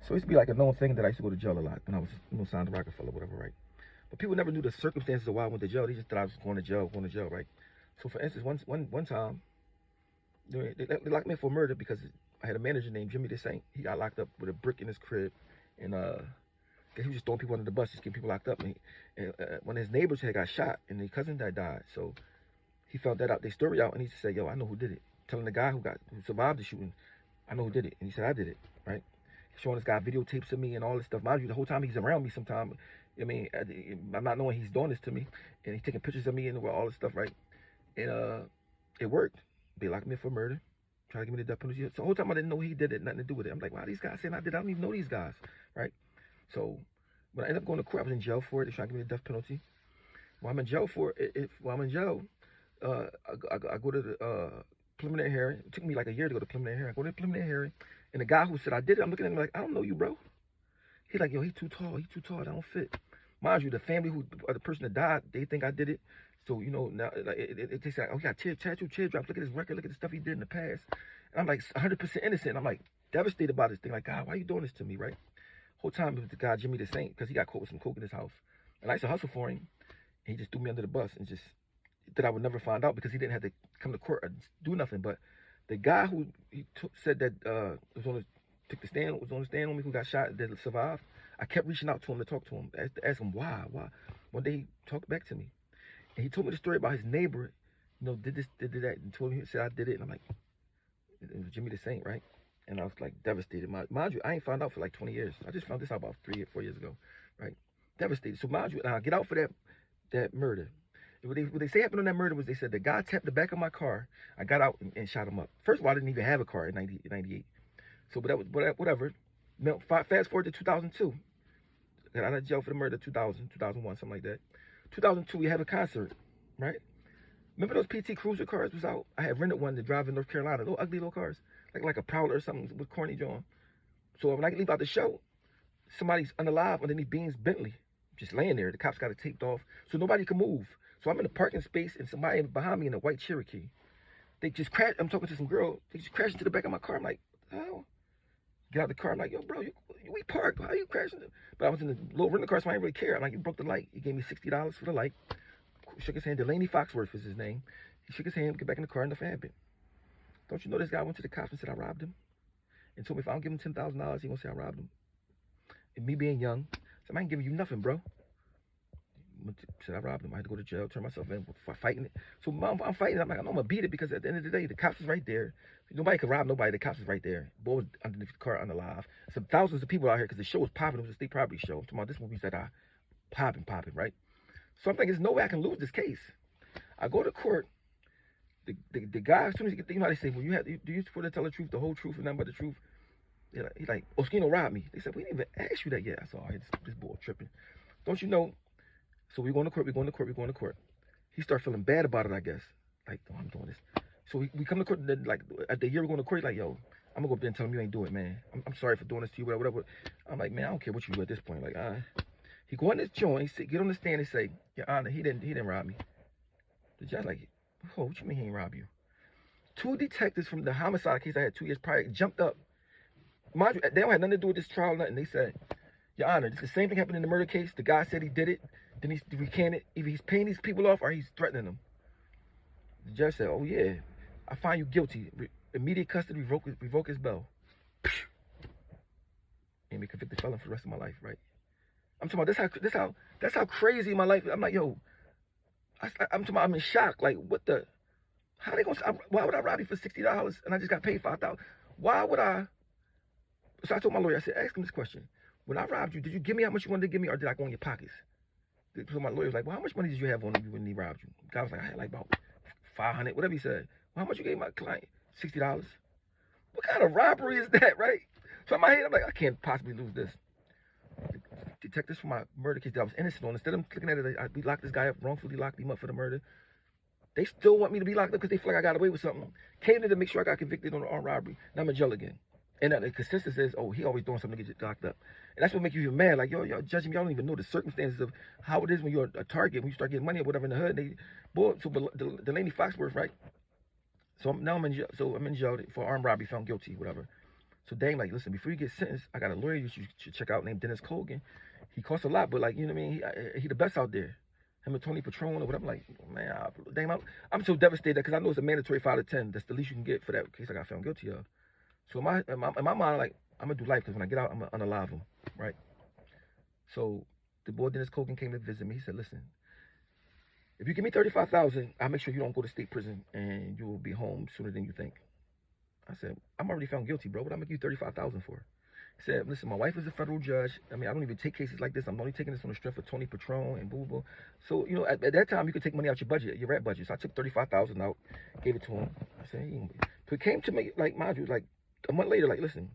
So it used to be like a known thing that I used to go to jail a lot when I was, signed to Rockefeller, whatever, right? But people never knew the circumstances of why I went to jail. They just thought I was going to jail, right? So for instance, one time, they locked me up for murder because I had a manager named Jimmy the Saint. He got locked up with a brick in his crib, and he was just throwing people under the bus, just getting people locked up. And when his neighbors had got shot, and his cousin that died, so he found that out, their story out, and he said, "Yo, I know who did it." Telling the guy who survived the shooting, "I know who did it," and he said, "I did it," right? Showing this guy videotapes of me and all this stuff. Mind you, the whole time he's around me, sometime, I mean, I'm not knowing he's doing this to me, and he's taking pictures of me and all this stuff, right? And it worked. They locked me up for murder, trying to give me the death penalty. So the whole time I didn't know he did it, nothing to do with it. I'm like, wow, these guys saying I did. I don't even know these guys, right? So when I ended up going to court, I was in jail for it. They trying to give me the death penalty. While I'm in jail for it, while I'm in jail, I go to the preliminary hearing. It took me like a year to go to preliminary hearing. I go to the preliminary hearing, and the guy who said I did it, I'm looking at him like, I don't know you, bro. He like, yo, he too tall. I don't fit. Mind you, the family the person that died, they think I did it. So, now like, it takes like, oh, he got tattoo teardrops. Look at his record. Look at the stuff he did in the past. And I'm like 100% innocent. I'm like devastated by this thing. Like, God, why are you doing this to me, right? Whole time it was the guy, Jimmy the Saint, because he got caught with some coke in his house. And I used to hustle for him. And he just threw me under the bus and just, that I would never find out because he didn't have to come to court or do nothing. But the guy who said that was on the stand on me, who got shot, that survived, I kept reaching out to him to talk to him, to ask him why. One day he talked back to me. And he told me the story about his neighbor, did this, did that, and told me, he said I did it. And I'm like, it was Jimmy the Saint, right? And I was like devastated. Mind you, I ain't found out for like 20 years. I just found this out about 3 or 4 years ago, right? Devastated. So mind you, I get out for that murder. What they say happened on that murder was they said the guy tapped the back of my car. I got out and shot him up. First of all, I didn't even have a car in 98. So, but that was whatever. Fast forward to 2002. Got out of jail for the murder 2001, something like that. 2002, we have a concert, right? Remember those PT Cruiser cars was out? I had rented one to drive in North Carolina. Those ugly little cars, like a Prowler or something with corny John. So when I leave out the show, somebody's unalive underneath Bean's Bentley, just laying there. The cops got it taped off, so nobody can move. So I'm in a parking space, and somebody behind me in a white Cherokee. They just crashed. I'm talking to some girl. They just crashed into the back of my car. I'm like, what the hell? Get out of the car. I'm like, yo, bro, we parked. How are you crashing? But I was in the low rental car, so I didn't really care. I'm like, you broke the light. He gave me $60 for the light. Shook his hand. Delaney Foxworth is his name. He shook his hand, get back in the car, and nothing happened. Don't you know this guy went to the cops and said I robbed him? And told me if I don't give him $10,000, he gonna say I robbed him. And me being young, said, I ain't giving you nothing, bro. Said I robbed him. I had to go to jail, turn myself in, fighting it. So I'm fighting. I'm like, I know I'm gonna beat it because at the end of the day, the cops is right there. Nobody could rob nobody. The cops is right there. Boy was underneath the car, unalive. Some thousands of people out here because the show was popping. It was a state property show. I'm talking about this movie that I popping, right? So I'm thinking, there's no way I can lose this case. I go to court. The guy, as soon as he get, how they say, well, do you swear to tell the truth, the whole truth, and nothing but the truth? He's like, Oschino robbed me. They said, we didn't even ask you that yet. I said, oh, this boy tripping. Don't you know? So we going to court. He started feeling bad about it, I guess. Like, oh, I'm doing this. So we come to court, and then, like, at the year we're going to court, like, yo, I'm going to go up there and tell him you ain't do it, man. I'm sorry for doing this to you, whatever. I'm like, man, I don't care what you do at this point. Like, he go in this joint, get on the stand and say, Your Honor, he didn't rob me. The judge like, oh, what you mean he ain't rob you? 2 detectives from the homicide case I had 2 years prior jumped up. Mind you, they don't have nothing to do with this trial, nothing. They said, Your Honor, it's the same thing happened in the murder case. The guy said he did it. Then he's recanted. Either he's paying these people off or he's threatening them. The judge said, oh, yeah, I find you guilty. Immediate custody, revoke his bail. Made me convicted felon for the rest of my life, right? I'm talking about that's how crazy my life is. I'm like, yo, I'm talking about, I'm in shock. Like, what the? How they gonna? Why would I rob you for $60 and I just got paid $5,000? Why would I? So I told my lawyer, I said, ask him this question. When I robbed you, did you give me how much you wanted to give me, or did I go in your pockets? So my lawyer was like, well, how much money did you have on you when he robbed you? The guy was like, I had like about 500, whatever he said. Well, how much you gave my client? $60. What kind of robbery is that, right? So in my head, I'm like, I can't possibly lose this. The detectives for my murder case that I was innocent on, instead of looking at it, we locked this guy up, wrongfully locked him up for the murder. They still want me to be locked up because they feel like I got away with something. Came in to make sure I got convicted on armed robbery. Now I'm in jail again. And the consensus is, oh, he always doing something to get you locked up. And that's what makes you even mad. Like, yo, y'all judging me. Y'all don't even know the circumstances of how it is when you're a target, when you start getting money or whatever in the hood. So Delaney Foxworth, right? So now I'm in jail. So I'm in jail for armed robbery, found guilty, whatever. So Dame like, listen, before you get sentenced, I got a lawyer you should check out named Dennis Colgan. He costs a lot, but like, you know what I mean? He the best out there. Him and Tony Patron or whatever. I'm like, man, Dame, I'm so devastated because I know it's a mandatory 5 to 10. That's the least you can get for that case I got found guilty of. So in my mind, like, I'm gonna do life because when I get out, I'm gonna unalive him, right? So the boy Dennis Colgan came to visit me. He said, listen, if you give me 35,000, I'll make sure you don't go to state prison and you will be home sooner than you think. I said, I'm already found guilty, bro. What I'm gonna give you 35,000 for? He said, listen, my wife is a federal judge. I mean, I don't even take cases like this. I'm only taking this on the strength of Tony Patron and boo boo. So, you know, at that time, you could take money out your budget, your rap budget. So I took 35,000 out, gave it to him. I said, so it came to me, like, mind you, like a month later, like, listen,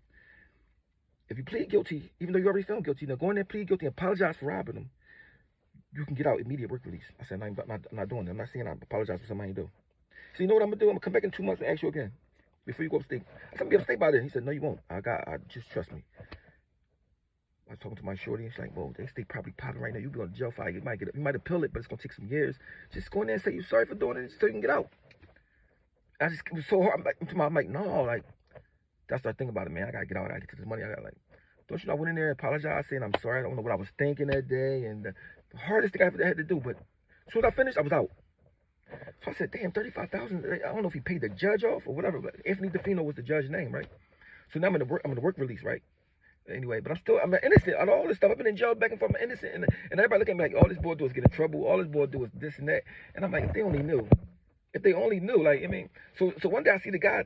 if you plead guilty, even though you already found guilty, now go in there, plead guilty, and apologize for robbing them, you can get out immediate work release. I said, I'm not doing that. I'm not saying I apologize for something I ain't do. So you know what I'm gonna do? I'm gonna come back in 2 months and ask you again before you go upstate. I said, I'm gonna be upstate by then. He said, no, you won't. I just trust me. I was talking to my shorty, and she's like, well, they stay probably popping right now. You'll be on the jail file. You might appeal it, but it's gonna take some years. Just go in there and say you're sorry for doing it so you can get out. It was so hard. I'm like, no, like, that's the thing about it, man. I gotta get out. I gotta get to this money. I gotta, like, don't you know, I went in there and apologized, saying I'm sorry. I don't know what I was thinking that day. And the hardest thing I ever had to do, but as soon as I finished, I was out. So I said, damn, 35,000. I don't know if he paid the judge off or whatever, but Anthony DeFino was the judge's name, right? So now I'm in the work release, right? Anyway, but I'm innocent out of all this stuff. I've been in jail back and forth. I'm innocent. And everybody look at me like, all this boy do is get in trouble. All this boy do is this and that. And I'm like, if they only knew. If they only knew, like, I mean, so one day I see the guy,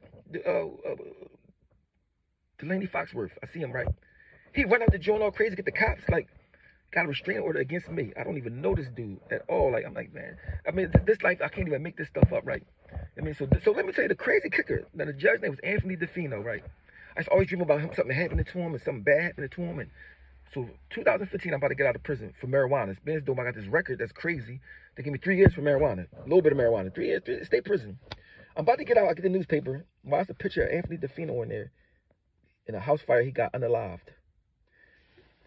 Delaney Foxworth. I see him, right? He run out the joint all crazy, get the cops, like, got a restraining order against me. I don't even know this dude at all. Like, I'm like, man, I mean, this life, I can't even make this stuff up, right? I mean, so let me tell you the crazy kicker. Now, the judge's name was Anthony DeFino, right? I used to always dream about him, something happening to him and something bad happening to him. And so 2015, I'm about to get out of prison for marijuana. Ben's doing, I got this record that's crazy. They gave me 3 years for marijuana, a little bit of marijuana, 3 years, state prison. I'm about to get out. I get the newspaper. Well, it's a picture of Anthony DeFino in there. In a house fire, he got unalived.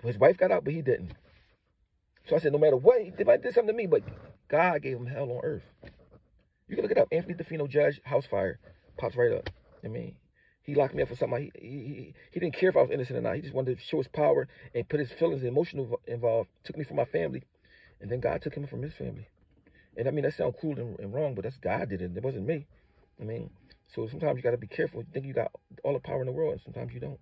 His wife got out, but he didn't. So I said, no matter what, he might did something to me, but God gave him hell on earth. You can look it up. Anthony DeFino, judge, house fire, pops right up. I mean, he locked me up for something. He didn't care if I was innocent or not. He just wanted to show his power and put his feelings and emotion involved. Took me from my family, and then God took him from his family. And I mean, that sounds cruel and wrong, but that's God did it. It wasn't me. I mean, so sometimes you got to be careful. You think you got all the power in the world, and sometimes you don't.